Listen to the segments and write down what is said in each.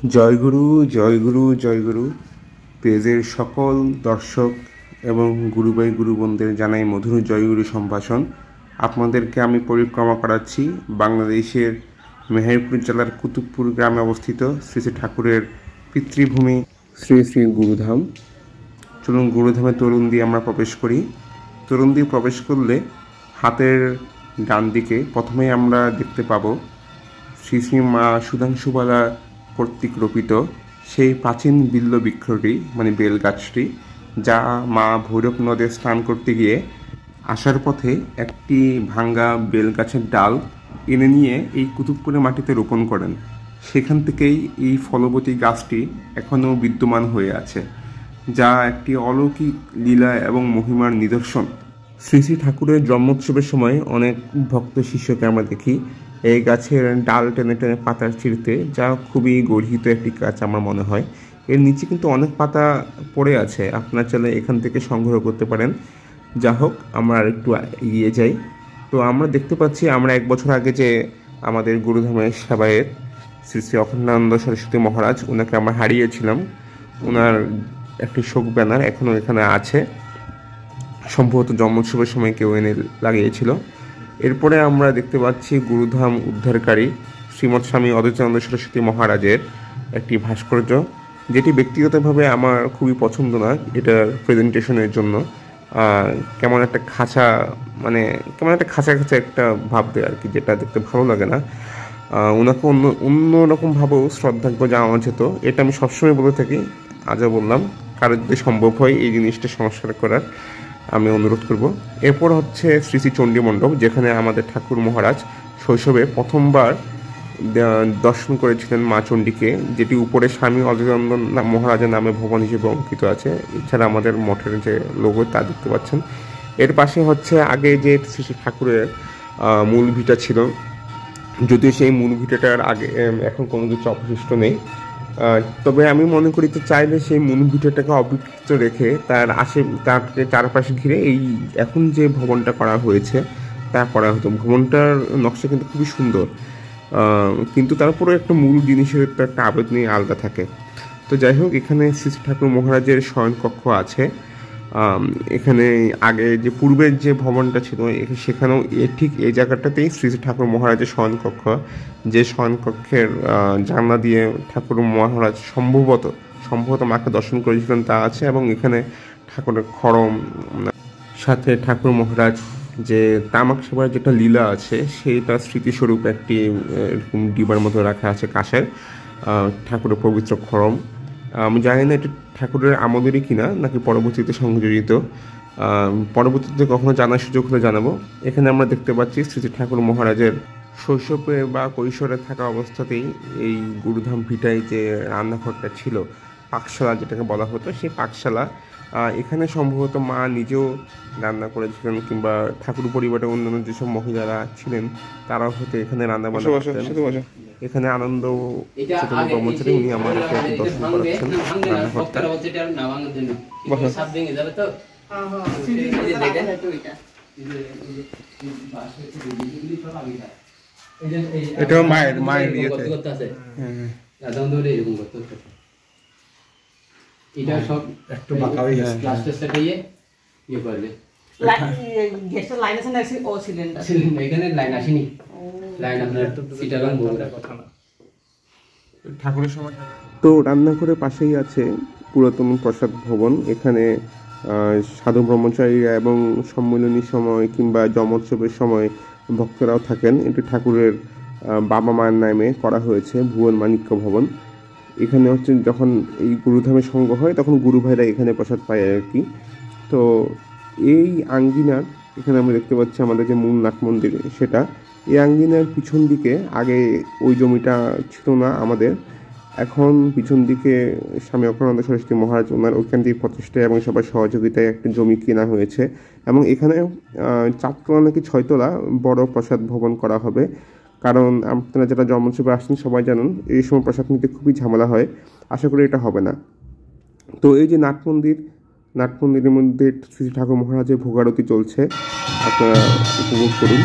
জয়গুরু জয়গুরু জয়গুরু পেজের সকল দর্শক এবং গুরুভাই গুরুবোনদের জানাই মধুর জয়গুরু সম্ভাষণ। আপনাদেরকে আমি পরিক্রমা করাচ্ছি বাংলাদেশের মেহেরপুর জেলার কুতুবপুর গ্রামে অবস্থিত শ্রী শ্রী ঠাকুরের পিতৃভূমি শ্রী শ্রী গুরুধাম। চলুন গুরুধামে তরুণ দিয়ে আমরা প্রবেশ করি। তরুণ দিয়ে প্রবেশ করলে হাতের ডান দিকে প্রথমেই আমরা দেখতে পাবো শ্রী শ্রী মা সুধাংশুবালা কর্তৃক রোপিত সেই প্রাচীন বিল্ল বৃক্ষটি মানে বেলগাছটি, যা মা ভৈরব নদে স্নান করতে গিয়ে আসার পথে একটি ভাঙ্গা বেলগাছের ডাল এনে নিয়ে এই কুতুবপুরের মাটিতে রোপণ করেন। সেখান থেকেই এই ফলবতী গাছটি এখনও বিদ্যমান হয়ে আছে, যা একটি অলৌকিক লীলা এবং মহিমার নিদর্শন। শ্রী শ্রী ঠাকুরের জন্মোৎসবের সময় অনেক ভক্ত শিষ্যকে আমরা দেখি এই গাছের ডাল টেনে টেনে পাতা ছিঁড়তে, যা খুবই গর্হিত একটি কাজ আমার মনে হয়। এর নিচে কিন্তু অনেক পাতা পড়ে আছে, আপনার চাইলে এখান থেকে সংগ্রহ করতে পারেন। যা হোক, আমরা আর একটু এগিয়ে যাই। তো আমরা দেখতে পাচ্ছি আমরা 1 বছর আগে যে আমাদের গুরুধামের সেবায়েত শ্রী শ্রী অখণ্ডানন্দ সরস্বতী মহারাজ, ওনাকে আমরা হারিয়েছিলাম। ওনার একটি শোক ব্যানার এখনও এখানে আছে, সম্ভবত জন্মোৎসবের সময় কেউ এনে লাগিয়েছিল। এরপরে আমরা দেখতে পাচ্ছি গুরুধাম উদ্ধারকারী শ্রীমৎ স্বামী অদ্বৈতানন্দ সরস্বতী মহারাজের একটি ভাস্কর্য, যেটি ব্যক্তিগতভাবে আমার খুবই পছন্দ না এটার প্রেজেন্টেশনের জন্য। কেমন একটা খাঁচা, মানে কেমন একটা খাঁচা খাঁচা একটা ভাব দেয় আর কি, যেটা দেখতে ভালো লাগে না। ওনাকে অন্যরকমভাবেও শ্রদ্ধাজ্ঞ যাওয়া যেত, এটা আমি সবসময় বলে থাকি। আজও বললাম, কারোর যদি সম্ভব হয় এই জিনিসটা সংস্কার করার আমি অনুরোধ করব। এরপর হচ্ছে শ্রী শ্রী চণ্ডী মণ্ডপ, যেখানে আমাদের ঠাকুর মহারাজ শৈশবে প্রথমবার দর্শন করেছিলেন মা চণ্ডীকে, যেটি উপরে স্বামী অদ্বৈতানন্দ মহারাজের নামে ভবন হিসেবে অঙ্কিত আছে। এছাড়া আমাদের মঠের যে লোগো তা দেখতে পাচ্ছেন। এর পাশে হচ্ছে আগে যে শ্রী শ্রী ঠাকুরের মূল ভিটা ছিল, যদিও সেই মূল ভিটাটার আগে এখন কোনো কিছু অবশিষ্ট নেই। তবে আমি মনে করি যে চাইলে সেই মূল ভিটাটাকে অবিকৃত রেখে তাকে চারপাশে ঘিরে এই এখন যে ভবনটা করা হয়েছে তা করা হতো। ভবনটার নকশা কিন্তু খুবই সুন্দর, কিন্তু তারপরে একটা মূল জিনিসের তো একটা আবেগ নিয়ে আলাদা থাকে। তো যাই হোক, এখানে শ্রী শ্রী ঠাকুর মহারাজের শয়নকক্ষ আছে। এখানে আগে যে পূর্বের যে ভবনটা ছিল সেখানেও ঠিক এই জায়গাটাতেই শ্রী শ্রী ঠাকুর মহারাজের শয়নকক্ষ, যে শয়নকক্ষের জানলা দিয়ে ঠাকুর মহারাজ সম্ভবত মাকে দর্শন করেছিলেন তা আছে। এবং এখানে ঠাকুরের খড়ম, সাথে ঠাকুর মহারাজ যে তামাক সেবার যেটা লীলা আছে সেইটা স্মৃতিস্বরূপ একটি এরকম ডিবার মতো রাখা আছে কাঁসের, ঠাকুরের পবিত্র খড়ম। আমি জানি না এটা ঠাকুরের আমলেরই কিনা নাকি পরবর্তীতে সংযোজিত, পরবর্তীতে কখনো জানার সুযোগ হলে জানাবো। এখানে আমরা দেখতে পাচ্ছি শ্রী শ্রী ঠাকুর মহারাজের শৈশবে বা কৈশোরে থাকা অবস্থাতেই এই গুরুধাম ভিটায় যে রান্নাঘরটা ছিল, পাকশালা যেটাকে বলা হতো, সেই পাকশালা এখানে সম্ভবত মা নিজেও রান্না করেছিলেন, কিংবা ঠাকুর পরিবারের অন্যান্য যেসব মহিলারা ছিলেন তারাও হয়তো এখানে রান্না বান্না করতেন। এখানে আনন্দ কর্মচারী, উনি আমাদেরকে দর্শন করাচ্ছেন রান্নাঘরটা। এটাও মায়ের ইয়েতে এটা সব একটু বাঁকা হয়ে গেছে, প্লাস্টার সেট হয়ে ইয়ে করবে। গ্যাসের লাইন আছে না, ও সিলিন্ডার এখানে লাইন আসেনি। লাইন আপনার সিটাগাং বলতে কথা না ঠাকুরের সময়। তো রান্নাঘরের পাশেই আছে পুরাতন প্রসাদ ভবন। এখানে সাধু ব্রহ্মচারীরা এবং সম্মিলনীর সময় কিংবা জন্মোৎসবের সময় ভক্তরাও থাকেন। এটি ঠাকুরের বাবা মায়ের নামে করা হয়েছে, ভুবন মাণিক্য ভবন। এখানে হচ্ছে যখন এই গুরুধামের সঙ্গ হয় তখন গুরু ভাইরা এখানে প্রসাদ পায় আর কি। তো এই আঙ্গিনার এখানে আমরা দেখতে পাচ্ছি আমাদের যে মূল নাট মন্দির, সেটা এই আঙ্গিনার পিছন দিকে আগে ওই জমিটা ছিল না আমাদের, এখন পিছন দিকে স্বামী অখণ্ডানন্দ সরস্বতী মহারাজ ওনার ঐকান্তিক প্রচেষ্টায় এবং সবার সহযোগিতায় একটা জমি কেনা হয়েছে। এবং এখানে 4 তলা নাকি 6 তলা বড় প্রসাদ ভবন করা হবে। কারণ আপনারা যারা জন্মোৎসবে আসছেন সবাই জানেন এই সময় প্রসাদ নিতে খুবই ঝামেলা হয়, আশা করি এটা হবে না। তো এই যে নাটমন্দিরের মধ্যে শ্রী ঠাকুর মহারাজের ভোগারতি চলছে, আপনারা উপভোগ করুন।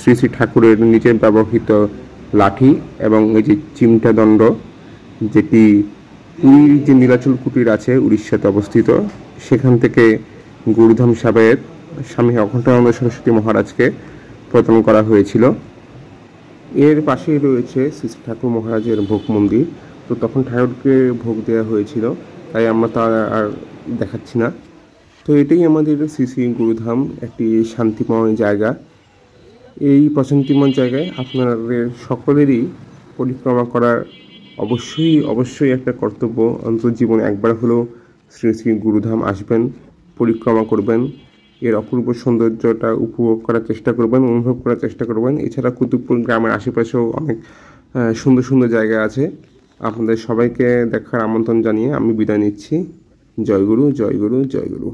শ্রী শ্রী ঠাকুরের নিজের ব্যবহৃত লাঠি এবং এই যে চিমটা দণ্ড, যেটি পুরীর যে নীলাচল কুটির আছে উড়িষ্যাতে অবস্থিত, সেখান থেকে গুরুধাম সাহেবের স্বামী অখণ্ডানন্দ সরস্বতী মহারাজকে প্রদান করা হয়েছিল। এর পাশেই রয়েছে শ্রী শ্রী ঠাকুর মহারাজের ভোগ মন্দির। তো তখন ঠাকুরকে ভোগ দেওয়া হয়েছিল, তাই আমরা তা আর দেখাচ্ছি না। তো এটাই আমাদের শ্রী শ্রী গুরুধাম, একটি শান্তিময় জায়গা। এই প্রশান্তিময় জায়গায় আপনাদের সকলেরই পরিক্রমা করার অবশ্যই একটা কর্তব্য। অন্তর্জীবনে একবার হলেও শ্রী শ্রী গুরুধাম আসবেন, পরিক্রমা করবেন, এর অপূর্ব সৌন্দর্যটা উপভোগ করার চেষ্টা করবেন, অনুভব করার চেষ্টা করবেন। এছাড়া কুতুবপুর গ্রামের আশেপাশেও অনেক সুন্দর সুন্দর জায়গা আছে। আপনাদের সবাইকে দেখার আমন্ত্রণ জানিয়ে আমি বিদায় নিচ্ছি। জয় গুরু, জয় গুরু, জয় গুরু।